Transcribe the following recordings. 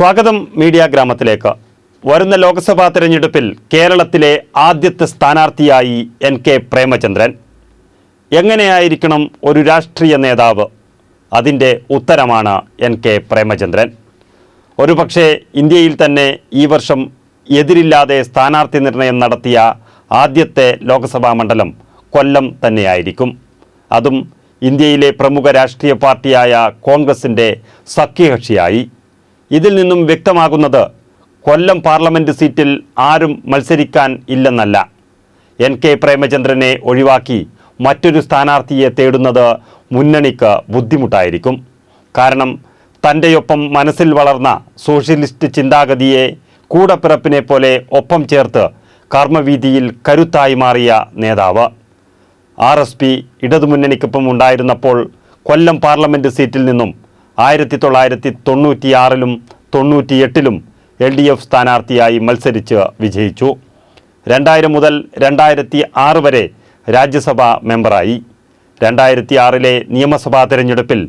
സ്വാഗതം മീഡിയ ഗ്രാമത്തിലേക്ക്. വരുന്ന ലോക്സഭാ തെരഞ്ഞെടുപ്പിൽ കേരളത്തിലെ ആദ്യത്തെ സ്ഥാനാർത്ഥിയായി എൻ.കെ. പ്രേമചന്ദ്രൻ. എങ്ങനെയായിരിക്കണം ഒരു രാഷ്ട്രീയ നേതാവ്? അതിൻ്റെ ഉത്തരമാണ് എൻ.കെ. പ്രേമചന്ദ്രൻ. ഒരുപക്ഷെ ഇന്ത്യയിൽ തന്നെ ഈ വർഷം എതിരില്ലാതെ സ്ഥാനാർത്ഥി നിർണയം നടത്തിയ ആദ്യത്തെ ലോക്സഭാ മണ്ഡലം കൊല്ലം തന്നെയായിരിക്കും. അതും ഇന്ത്യയിലെ പ്രമുഖ രാഷ്ട്രീയ പാർട്ടിയായ കോൺഗ്രസിൻ്റെ സഖ്യകക്ഷിയായി. ഇതിൽ നിന്നും വ്യക്തമാകുന്നത് കൊല്ലം പാർലമെൻറ്റ് സീറ്റിൽ ആരും മത്സരിക്കാൻ ഇല്ലെന്നല്ല. എൻ.കെ. പ്രേമചന്ദ്രനെ ഒഴിവാക്കി മറ്റൊരു സ്ഥാനാർത്ഥിയെ തേടുന്നത് മുന്നണിക്ക് ബുദ്ധിമുട്ടായിരിക്കും. കാരണം തൻ്റെയൊപ്പം മനസ്സിൽ വളർന്ന സോഷ്യലിസ്റ്റ് ചിന്താഗതിയെ കൂടപ്പിറപ്പിനെ പോലെ ഒപ്പം ചേർത്ത് കർമ്മവീതിയിൽ കരുത്തായി മാറിയ നേതാവ്. RSP ഇടതുമുന്നണിക്കൊപ്പം ഉണ്ടായിരുന്നപ്പോൾ കൊല്ലം പാർലമെൻറ്റ് സീറ്റിൽ നിന്നും 1996-ലും 98-ലും LDF സ്ഥാനാർത്ഥിയായി മത്സരിച്ച് വിജയിച്ചു. 2000 മുതൽ 2006 വരെ രാജ്യസഭാ മെമ്പറായി. 2006-ലെ നിയമസഭാ തെരഞ്ഞെടുപ്പിൽ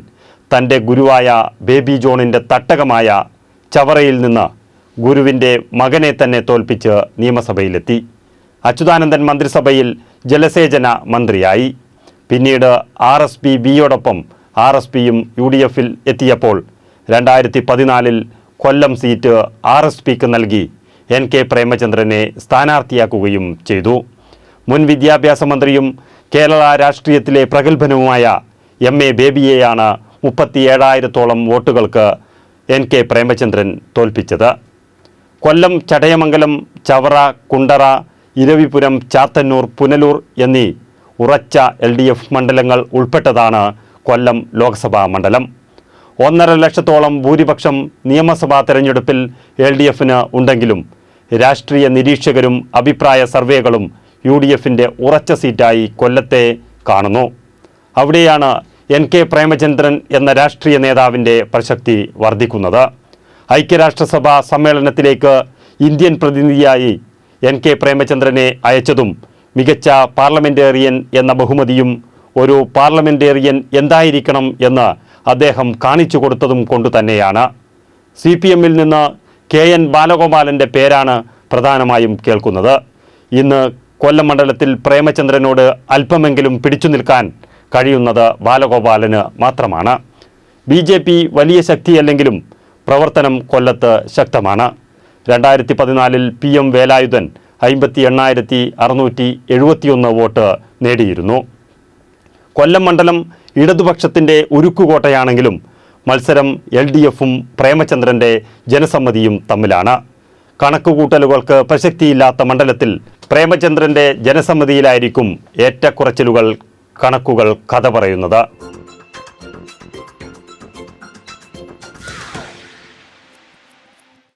തൻ്റെ ഗുരുവായ ബേബി ജോണിൻ്റെ തട്ടകമായ ചവറയിൽ നിന്ന് ഗുരുവിൻ്റെ മകനെ തന്നെ തോൽപ്പിച്ച് നിയമസഭയിലെത്തി. അച്യുതാനന്ദൻ മന്ത്രിസഭയിൽ ജലസേചന മന്ത്രിയായി. പിന്നീട് RSP-ബിയോടൊപ്പം RSPയും UDFൽ എത്തിയപ്പോൾ 2014-ൽ കൊല്ലം സീറ്റ് RSPക്ക് നൽകി എൻ.കെ. പ്രേമചന്ദ്രനെ സ്ഥാനാർത്ഥിയാക്കുകയും ചെയ്തു. മുൻ വിദ്യാഭ്യാസ മന്ത്രിയും കേരള രാഷ്ട്രീയത്തിലെ പ്രഗത്ഭനുമായ MA ബേബിയെയാണ് 37,000-ഓളം വോട്ടുകൾക്ക് എൻ.കെ. പ്രേമചന്ദ്രൻ തോൽപ്പിച്ചത്. കൊല്ലം, ചടയമംഗലം, ചവറ, കുണ്ടറ, ഇരവിപുരം, ചാത്തന്നൂർ, പുനലൂർ എന്നീ ഉറച്ച LDF മണ്ഡലങ്ങൾ ഉൾപ്പെട്ടതാണ് കൊല്ലം ലോക്സഭാ മണ്ഡലം. 1.5 ലക്ഷത്തോളം ഭൂരിപക്ഷം നിയമസഭാ തെരഞ്ഞെടുപ്പിൽ LDFന് ഉണ്ടെങ്കിലും രാഷ്ട്രീയ നിരീക്ഷകരും അഭിപ്രായ സർവേകളും UDFൻ്റെ ഉറച്ച സീറ്റായി കൊല്ലത്തെ കാണുന്നു. അവിടെയാണ് എൻ.കെ. പ്രേമചന്ദ്രൻ എന്ന രാഷ്ട്രീയ നേതാവിൻ്റെ പ്രസക്തി വർദ്ധിക്കുന്നത്. ഐക്യരാഷ്ട്രസഭാ സമ്മേളനത്തിലേക്ക് ഇന്ത്യൻ പ്രതിനിധിയായി എൻ.കെ. പ്രേമചന്ദ്രനെ അയച്ചതും മികച്ച പാർലമെൻറ്റേറിയൻ എന്ന ബഹുമതിയും ഒരു പാർലമെൻറ്റേറിയൻ എന്തായിരിക്കണം എന്ന് അദ്ദേഹം കാണിച്ചു കൊടുത്തതും കൊണ്ടുതന്നെയാണ്. CPMൽ നിന്ന് KN ബാലഗോപാലൻ്റെ പേരാണ് പ്രധാനമായും കേൾക്കുന്നത്. ഇന്ന് കൊല്ലം മണ്ഡലത്തിൽ പ്രേമചന്ദ്രനോട് അല്പമെങ്കിലും പിടിച്ചു നിൽക്കാൻ കഴിയുന്നത് ബാലഗോപാലന് മാത്രമാണ്. BJP വലിയ ശക്തിയല്ലെങ്കിലും പ്രവർത്തനം കൊല്ലത്ത് ശക്തമാണ്. 2014-ൽ PM വേലായുധൻ 58,671 വോട്ട് നേടിയിരുന്നു. കൊല്ലം മണ്ഡലം ഇടതുപക്ഷത്തിൻ്റെ ഉരുക്കുകോട്ടയാണെങ്കിലും മത്സരം LDFും പ്രേമചന്ദ്രൻ്റെ ജനസമ്മതിയും തമ്മിലാണ്. കണക്കുകൂട്ടലുകൾക്ക് പ്രസക്തിയില്ലാത്ത മണ്ഡലത്തിൽ പ്രേമചന്ദ്രൻ്റെ ജനസമ്മതിയിലായിരിക്കും ഏറ്റക്കുറച്ചിലുകൾ, കണക്കുകൾ കഥ പറയുന്നത്.